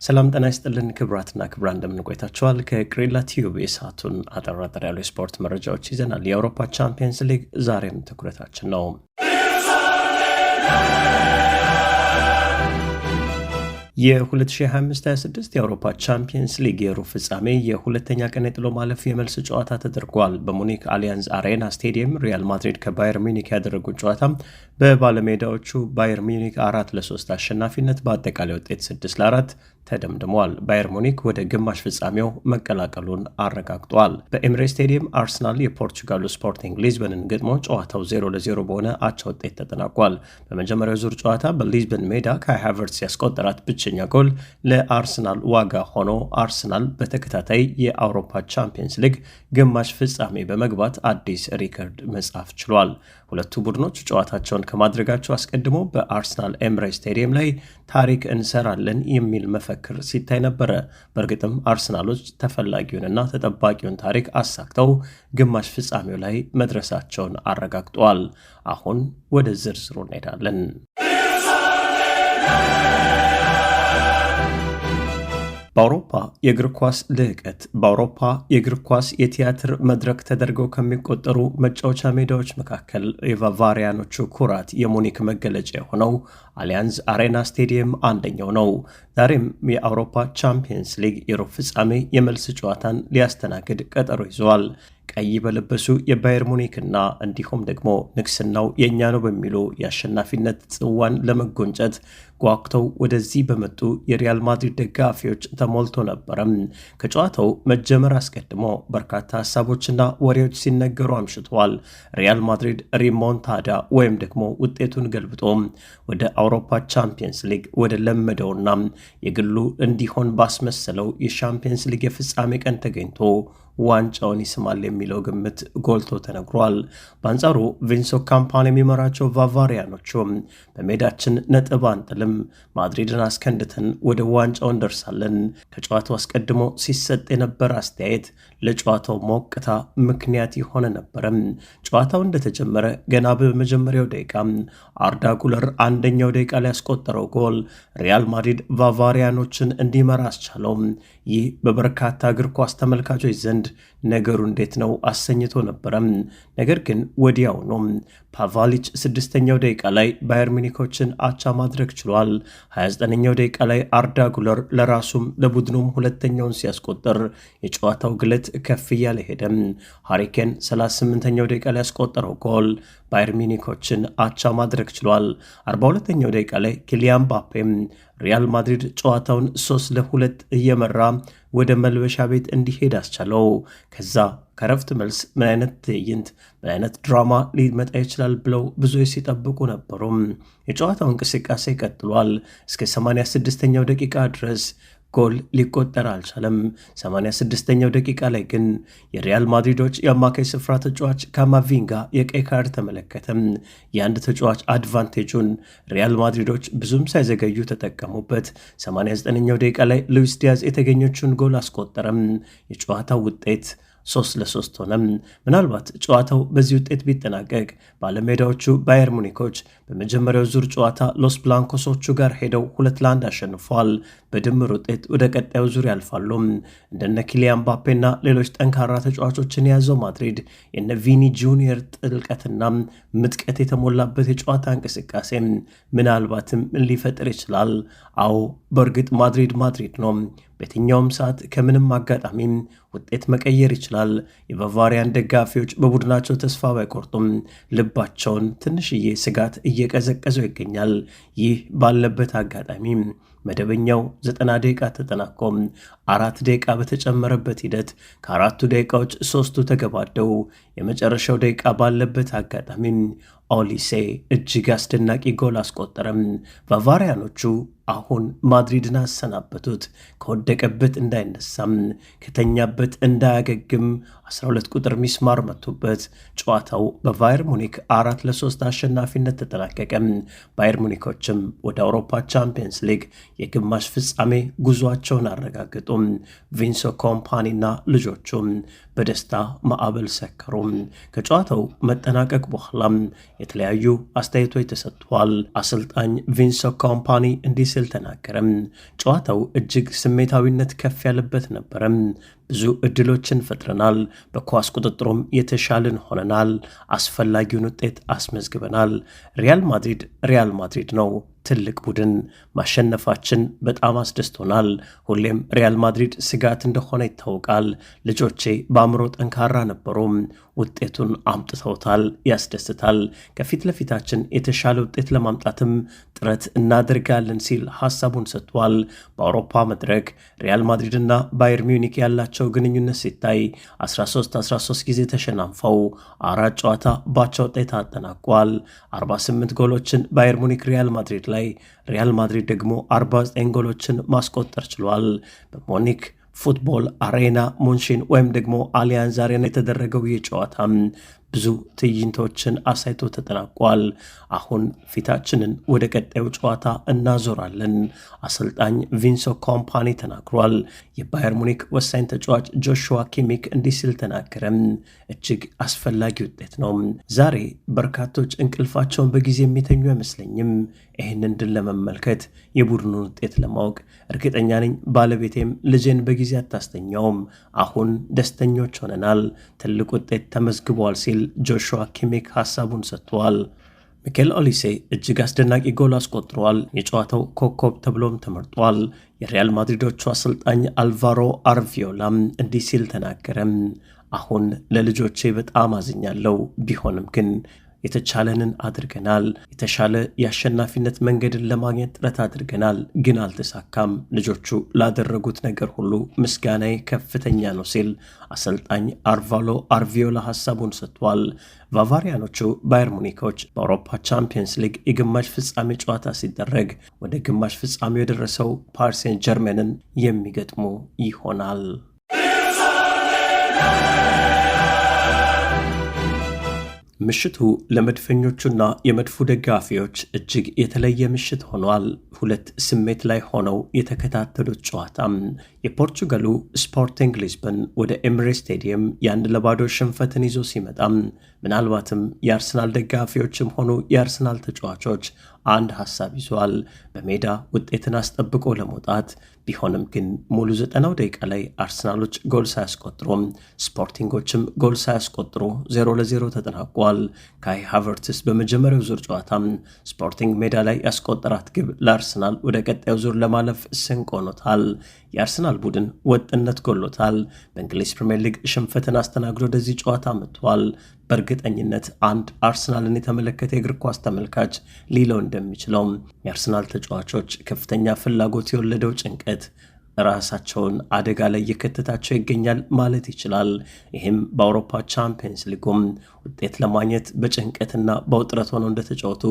ሰላም ጤና ይስጥልን ክብራትና ክብራን እንደምን ቆይታችኋል? ከግሪላ ቲዩብ የሰዓቱን አጠር ያሉ የስፖርት መረጃዎች ይዘናል። የአውሮፓ ቻምፒየንስ ሊግ ዛሬም ትኩረታችን ነው። የ2025-26 የአውሮፓ ቻምፒየንስ ሊግ የሩብ ፍጻሜ የሁለተኛ ቀን የጥሎ ማለፍ የመልስ ጨዋታ ተደርጓል። በሙኒክ አሊያንዝ አሬና ስቴዲየም ሪያል ማድሪድ ከባየር ሚኒክ ያደረጉት ጨዋታ በባለሜዳዎቹ ባየር ሚኒክ 4-3 አሸናፊነት በአጠቃላይ ውጤት 6-4 ተደምድሟል። ባየር ሙኒክ ወደ ግማሽ ፍጻሜው መቀላቀሉን አረጋግጧል። በኤምሬትስ ስቴዲየም አርሰናል የፖርቹጋሉ ስፖርቲንግ ሊዝበንን ገጥሞ ጨዋታው 0-0 በሆነ አቻ ውጤት ተጠናቋል። በመጀመሪያው ዙር ጨዋታ በሊዝበን ሜዳ ካይ ሃቨርትዝ ያስቆጠራት ብቸኛ ጎል ለአርሰናል ዋጋ ሆኖ አርሰናል በተከታታይ የአውሮፓ ቻምፒየንስ ሊግ ግማሽ ፍጻሜ በመግባት አዲስ ሪከርድ መጻፍ ችሏል። ሁለቱ ቡድኖች ጨዋታቸውን ከማድረጋቸው አስቀድሞ በአርሰናል ኤምሬትስ ስቴዲየም ላይ ታሪክ እንሰራለን የሚል መፈክር ሲታይ ነበረ። በእርግጥም አርሰናሎች ተፈላጊውንና ተጠባቂውን ታሪክ አሳክተው ግማሽ ፍጻሜው ላይ መድረሳቸውን አረጋግጠዋል። አሁን ወደ ዝርዝሩ እንሄዳለን። በአውሮፓ የእግር ኳስ ልዕቀት በአውሮፓ የእግር ኳስ የቲያትር መድረክ ተደርገው ከሚቆጠሩ መጫወቻ ሜዳዎች መካከል የባቫሪያኖቹ ኩራት የሙኒክ መገለጫ የሆነው አሊያንዝ አሬና ስቴዲየም አንደኛው ነው። ዛሬም የአውሮፓ ቻምፒየንስ ሊግ የሩብ ፍጻሜ የመልስ ጨዋታን ሊያስተናግድ ቀጠሮ ይዘዋል። ቀይ በለበሱ የባየር ሙኒክና እንዲሁም ደግሞ ንግስናው የእኛ ነው በሚሉ የአሸናፊነት ጽዋን ለመጎንጨት ጓጉተው ወደዚህ በመጡ የሪያል ማድሪድ ደጋፊዎች ተሞልቶ ነበረም። ከጨዋታው መጀመር አስቀድሞ በርካታ ሀሳቦችና ወሬዎች ሲነገሩ አምሽተዋል። ሪያል ማድሪድ ሪሞንታዳ ወይም ደግሞ ውጤቱን ገልብጦ ወደ አውሮፓ ቻምፒየንስ ሊግ ወደ ለመደውና የግሉ እንዲሆን ባስመሰለው የቻምፒየንስ ሊግ የፍጻሜ ቀን ተገኝቶ ዋንጫውን ይስማል የሚለው ግምት ጎልቶ ተነግሯል። በአንጻሩ ቪንሶ ካምፓኒ የሚመራቸው ባቫሪያኖቹ በሜዳችን ነጥብ አንጥልም፣ ማድሪድን አስከንድተን ወደ ዋንጫው እንደርሳለን፣ ከጨዋታው አስቀድሞ ሲሰጥ የነበረ አስተያየት ለጨዋታው ሞቅታ ምክንያት የሆነ ነበረም። ጨዋታው እንደተጀመረ ገና በመጀመሪያው ደቂቃ አርዳ ጉለር አንደኛው ደቂቃ ላይ ያስቆጠረው ጎል ሪያል ማድሪድ ባቫሪያኖችን እንዲመራ አስቻለው። ይህ በበርካታ እግር ኳስ ተመልካቾች ዘንድ ነገሩ እንዴት ነው አሰኝቶ ነበረም። ነገር ግን ወዲያው ነው ፓቫሊች 6ኛው ደቂቃ ላይ ባየር ሚኒኮችን አቻ ማድረግ ችሏል። 29ኛው ደቂቃ ላይ አርዳ ጉለር ለራሱም ለቡድኑም ሁለተኛውን ሲያስቆጥር የጨዋታው ግለት ከፍ እያለ ሄደም። ሃሪኬን 38ኛው ደቂቃ ላይ ያስቆጠረው ጎል ባየር ሚኒኮችን አቻ ማድረግ ችሏል። 42ኛው ደቂቃ ላይ ኪሊያን ምባፔም ሪያል ማድሪድ ጨዋታውን 3-2 እየመራ ወደ መልበሻ ቤት እንዲሄድ አስቻለው። ከዛ ከረፍት መልስ ምን አይነት ትዕይንት ምን አይነት ድራማ ሊመጣ ይችላል ብለው ብዙዎች ሲጠብቁ ነበሩ። የጨዋታው እንቅስቃሴ ቀጥሏል። እስከ 86ኛው ደቂቃ ድረስ ጎል ሊቆጠር አልቻለም። 86ኛው ደቂቃ ላይ ግን የሪያል ማድሪዶች የአማካይ ስፍራ ተጫዋች ካማቪንጋ የቀይ ካርድ ተመለከተም። የአንድ ተጫዋች አድቫንቴጁን ሪያል ማድሪዶች ብዙም ሳይዘገዩ ተጠቀሙበት። 89ኛው ደቂቃ ላይ ሉዊስ ዲያዝ የተገኘችውን ጎል አስቆጠረም። የጨዋታው ውጤት 3-3 ሆነም። ምናልባት ጨዋታው በዚህ ውጤት ቢጠናቀቅ ባለሜዳዎቹ ባየር ሙኒኮች በመጀመሪያው ዙር ጨዋታ ሎስ ብላንኮሶቹ ጋር ሄደው 2-1 አሸንፏል። በድምር ውጤት ወደ ቀጣዩ ዙር ያልፋሉ። እንደነ ኪሊያን ምባፔና ሌሎች ጠንካራ ተጫዋቾችን የያዘው ማድሪድ የነ ቪኒ ጁኒየር ጥልቀትና ምጥቀት የተሞላበት የጨዋታ እንቅስቃሴ ምናልባትም ሊፈጥር ይችላል። አዎ በእርግጥ ማድሪድ ነው። በየትኛውም ሰዓት ከምንም አጋጣሚ ውጤት መቀየር ይችላል። የባቫሪያን ደጋፊዎች በቡድናቸው ተስፋ ባይቆርጡም ልባቸውን ትንሽዬ ስጋት እየቀዘቀዘው ይገኛል። ይህ ባለበት አጋጣሚ መደበኛው 90 ደቂቃ ተጠናቆ 4 ደቂቃ በተጨመረበት ሂደት ከአራቱ ደቂቃዎች 3ቱ ተገባደው የመጨረሻው ደቂቃ ባለበት አጋጣሚ ኦሊሴ እጅግ አስደናቂ ጎል አስቆጠረም። ባቫሪያኖቹ አሁን ማድሪድን አሰናበቱት። ከወደቀበት እንዳይነሳም ከተኛበት እንዳያገግም 12 ቁጥር ሚስማር መቱበት። ጨዋታው በባየር ሙኒክ 4-3 አሸናፊነት ተጠናቀቀ። ባየር ሙኒኮችም ወደ አውሮፓ ቻምፒየንስ ሊግ የግማሽ ፍጻሜ ጉዟቸውን አረጋግጡ። ቪንሶ ኮምፓኒና ልጆቹም በደስታ ማዕበል ሰከሩ። ከጨዋታው መጠናቀቅ በኋላ የተለያዩ አስተያየቶች ተሰጥተዋል። አሰልጣኝ ቪንሶ ኮምፓኒ እንዲህ ሲል ተናገረም። ጨዋታው እጅግ ስሜታዊነት ከፍ ያለበት ነበረም። ብዙ እድሎችን ፈጥረናል። በኳስ ቁጥጥሩም የተሻልን ሆነናል። አስፈላጊውን ውጤት አስመዝግበናል። ሪያል ማድሪድ ነው። ትልቅ ቡድን። ማሸነፋችን በጣም አስደስቶናል። ሁሌም ሪያል ማድሪድ ስጋት እንደሆነ ይታወቃል። ልጆቼ በአእምሮ ጠንካራ ነበሩ። ውጤቱን አምጥተውታል። ያስደስታል። ከፊት ለፊታችን የተሻለ ውጤት ለማምጣትም ጥረት እናደርጋለን ሲል ሐሳቡን ሰጥቷል። በአውሮፓ መድረክ ሪያል ማድሪድና ባየር ሚዩኒክ ያላቸው ግንኙነት ሲታይ 13 ጊዜ ተሸናንፈው 4 ጨዋታ ባቻ ውጤት አጠናቋል። 48 ጎሎችን ባየር ሙኒክ ሪያል ማድሪድ ላይ፣ ሪያል ማድሪድ ደግሞ 49 ጎሎችን ማስቆጠር ችሏል። በሙኒክ ፉትቦል አሬና ሙንሽን ወይም ደግሞ አሊያንዝ አሬና የተደረገው የጨዋታ ብዙ ትዕይንቶችን አሳይቶ ተጠናቋል። አሁን ፊታችንን ወደ ቀጣዩ ጨዋታ እናዞራለን፣ አሰልጣኝ ቪንሶ ኮምፓኒ ተናግሯል። የባየር ሙኒክ ወሳኝ ተጫዋች ጆሹዋ ኪሚክ እንዲህ ሲል ተናገረም። እጅግ አስፈላጊ ውጤት ነው። ዛሬ በርካቶች እንቅልፋቸውን በጊዜ የሚተኙ አይመስለኝም። ይህንን ድል ለመመልከት የቡድኑን ውጤት ለማወቅ እርግጠኛ ነኝ። ባለቤቴም ልጄን በጊዜ አታስተኛውም። አሁን ደስተኞች ሆነናል። ትልቅ ውጤት ተመዝግቧል ሲል ጆሹዋ ኪሚክ ሐሳቡን ሰጥቷል። ሚኬል ኦሊሴ እጅግ አስደናቂ ጎል አስቆጥሯል። የጨዋታው ኮከብ ተብሎም ተመርጧል። የሪያል ማድሪዶቹ አሰልጣኝ አልቫሮ አርቪዮላም እንዲህ ሲል ተናገረም። አሁን ለልጆቼ በጣም አዝኛለሁ። ቢሆንም ግን የተቻለንን አድርገናል። የተሻለ የአሸናፊነት መንገድን ለማግኘት ጥረት አድርገናል፣ ግን አልተሳካም። ልጆቹ ላደረጉት ነገር ሁሉ ምስጋናዬ ከፍተኛ ነው ሲል አሰልጣኝ አልቫሮ አርቪዮላ ሐሳቡን ሰጥቷል። ባቫሪያኖቹ ባየር ሙኒኮች በአውሮፓ ቻምፒየንስ ሊግ የግማሽ ፍጻሜ ጨዋታ ሲደረግ ወደ ግማሽ ፍጻሜው የደረሰው ፓሪስ ሴንት ጀርሜንን የሚገጥሙ ይሆናል። ምሽቱ ለመድፈኞቹና የመድፉ ደጋፊዎች እጅግ የተለየ ምሽት ሆኗል። ሁለት ስሜት ላይ ሆነው የተከታተሉት ጨዋታም የፖርቹጋሉ ስፖርቲንግ ሊዝበን ወደ ኤምሬትስ ስቴዲየም የ1-0 ሽንፈትን ይዞ ሲመጣም ምናልባትም የአርሰናል ደጋፊዎችም ሆኑ የአርሰናል ተጫዋቾች አንድ ሐሳብ ይዟል፣ በሜዳ ውጤትን አስጠብቆ ለመውጣት። ቢሆንም ግን ሙሉ 90 ደቂቃ ላይ አርሰናሎች ጎል ሳያስቆጥሩም ስፖርቲንጎችም ጎል ሳያስቆጥሩ 0-0 ተጠናቋል። ካይ ሃቨርትስ በመጀመሪያው ዙር ጨዋታም ስፖርቲንግ ሜዳ ላይ ያስቆጠራት ግብ ለአርሰናል ወደ ቀጣዩ ዙር ለማለፍ ስንቅ ሆኖታል። የአርሰናል ቡድን ወጥነት ጎሎታል። በእንግሊዝ ፕሪምየር ሊግ ሽንፈትን አስተናግዶ ወደዚህ ጨዋታ መጥቷል። በእርግጠኝነት አንድ አርሰናልን የተመለከተ የእግር ኳስ ተመልካች ሊለው እንደሚችለው የአርሰናል ተጫዋቾች ከፍተኛ ፍላጎት የወለደው ጭንቀት ራሳቸውን አደጋ ላይ እየከተታቸው ይገኛል ማለት ይችላል። ይህም በአውሮፓ ቻምፒየንስ ሊጉም ውጤት ለማግኘት በጭንቀትና በውጥረት ሆነው እንደተጫወቱ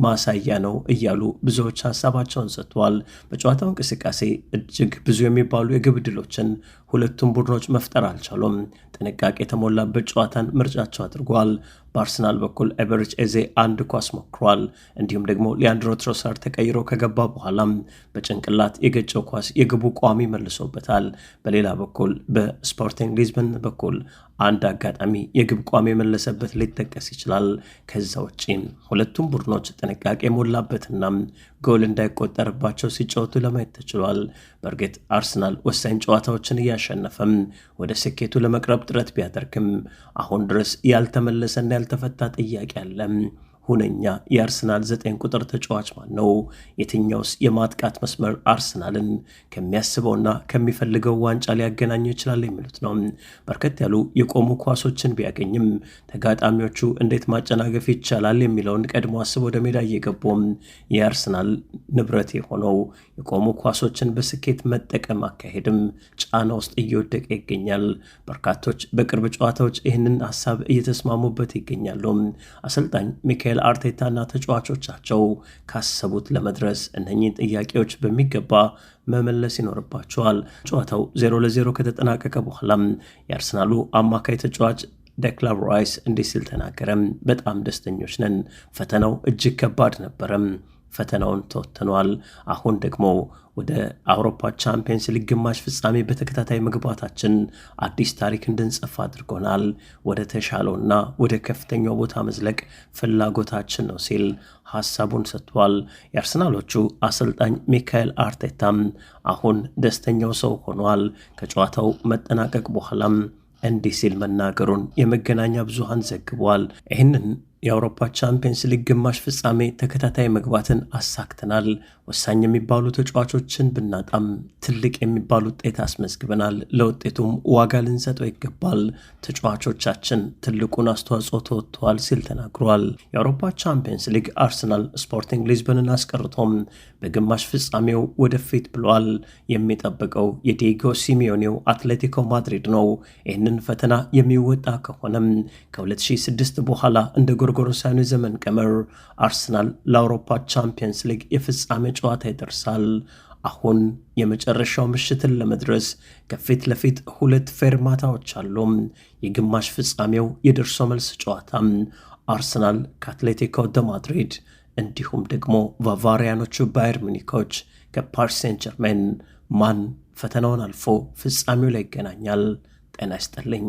ማሳያ ነው እያሉ ብዙዎች ሀሳባቸውን ሰጥተዋል። በጨዋታው እንቅስቃሴ እጅግ ብዙ የሚባሉ የግብ ዕድሎችን ሁለቱም ቡድኖች መፍጠር አልቻሉም። ጥንቃቄ የተሞላበት ጨዋታን ምርጫቸው አድርጓል። በአርሰናል በኩል ኤቨሬች ኤዜ አንድ ኳስ ሞክሯል። እንዲሁም ደግሞ ሊያንድሮ ትሮሳርድ ተቀይሮ ከገባ በኋላም በጭንቅላት የገጨው ኳስ የግቡ ቋሚ መልሶበታል። በሌላ በኩል በስፖርቲንግ ሊዝበን በኩል አንድ አጋጣሚ የግብ ቋሚ የመለሰበት ሊጠቀስ ይችላል። ከዛ ውጪ ሁለቱም ቡድኖች ጥንቃቄ የሞላበትና ጎል እንዳይቆጠርባቸው ሲጫወቱ ለማየት ተችሏል። በእርግጥ አርሰናል ወሳኝ ጨዋታዎችን እያሸነፈም ወደ ስኬቱ ለመቅረብ ጥረት ቢያደርግም አሁን ድረስ ያልተመለሰና ያልተፈታ ጥያቄ አለ። ሁነኛ የአርሰናል 9 ቁጥር ተጫዋች ማን ነው? የትኛውስ የማጥቃት መስመር አርሰናልን ከሚያስበውና ከሚፈልገው ዋንጫ ሊያገናኘው ይችላል የሚሉት ነው። በርከት ያሉ የቆሙ ኳሶችን ቢያገኝም ተጋጣሚዎቹ እንዴት ማጨናገፍ ይቻላል የሚለውን ቀድሞ አስበው ወደ ሜዳ እየገቡም የአርሰናል ንብረት የሆነው የቆሙ ኳሶችን በስኬት መጠቀም አካሄድም ጫና ውስጥ እየወደቀ ይገኛል። በርካቶች በቅርብ ጨዋታዎች ይህንን ሀሳብ እየተስማሙበት ይገኛሉ። አሰልጣኝ ሚካኤል አርቴታና ተጫዋቾቻቸው ካሰቡት ለመድረስ እነኚህን ጥያቄዎች በሚገባ መመለስ ይኖርባቸዋል። ጨዋታው 0-0 ከተጠናቀቀ በኋላም የአርሰናሉ አማካይ ተጫዋች ዴክላን ራይስ እንዲህ ሲል ተናገረም። በጣም ደስተኞች ነን። ፈተናው እጅግ ከባድ ነበረም። ፈተናውን ተወጥቷል። አሁን ደግሞ ወደ አውሮፓ ቻምፒየንስ ሊግ ግማሽ ፍጻሜ በተከታታይ መግባታችን አዲስ ታሪክ እንድንጽፍ አድርጎናል። ወደ ተሻለውና ወደ ከፍተኛው ቦታ መዝለቅ ፍላጎታችን ነው ሲል ሐሳቡን ሰጥቷል። የአርሰናሎቹ አሰልጣኝ ሚካኤል አርቴታም አሁን ደስተኛው ሰው ሆኗል። ከጨዋታው መጠናቀቅ በኋላም እንዲህ ሲል መናገሩን የመገናኛ ብዙሃን ዘግቧል። ይህንን የአውሮፓ ቻምፒየንስ ሊግ ግማሽ ፍጻሜ ተከታታይ መግባትን አሳክተናል። ወሳኝ የሚባሉ ተጫዋቾችን ብናጣም ትልቅ የሚባል ውጤት አስመዝግበናል። ለውጤቱም ዋጋ ልንሰጠው ይገባል። ተጫዋቾቻችን ትልቁን አስተዋጽኦ ተወጥተዋል ሲል ተናግሯል። የአውሮፓ ቻምፒየንስ ሊግ አርሰናል ስፖርቲንግ ሊዝበንን አስቀርቶም በግማሽ ፍጻሜው ወደፊት ብሏል። የሚጠብቀው የዲየጎ ሲሚዮኔው አትሌቲኮ ማድሪድ ነው። ይህንን ፈተና የሚወጣ ከሆነም ከ2006 በኋላ እንደ ጎርጎሮሳውያኑ ዘመን ቀመር አርሰናል ለአውሮፓ ቻምፒየንስ ሊግ የፍጻሜ ጨዋታ ይደርሳል። አሁን የመጨረሻው ምሽትን ለመድረስ ከፊት ለፊት 2 ፌርማታዎች አሉ። የግማሽ ፍጻሜው የደርሶ መልስ ጨዋታ አርሰናል ከአትሌቲኮ ደ ማድሪድ እንዲሁም ደግሞ ባቫሪያኖቹ ባየር ሙኒኮች ከፓሪስ ሴንት ጀርሜን ማን ፈተናውን አልፎ ፍጻሜው ላይ ይገናኛል? ጤና ይስጥልኝ።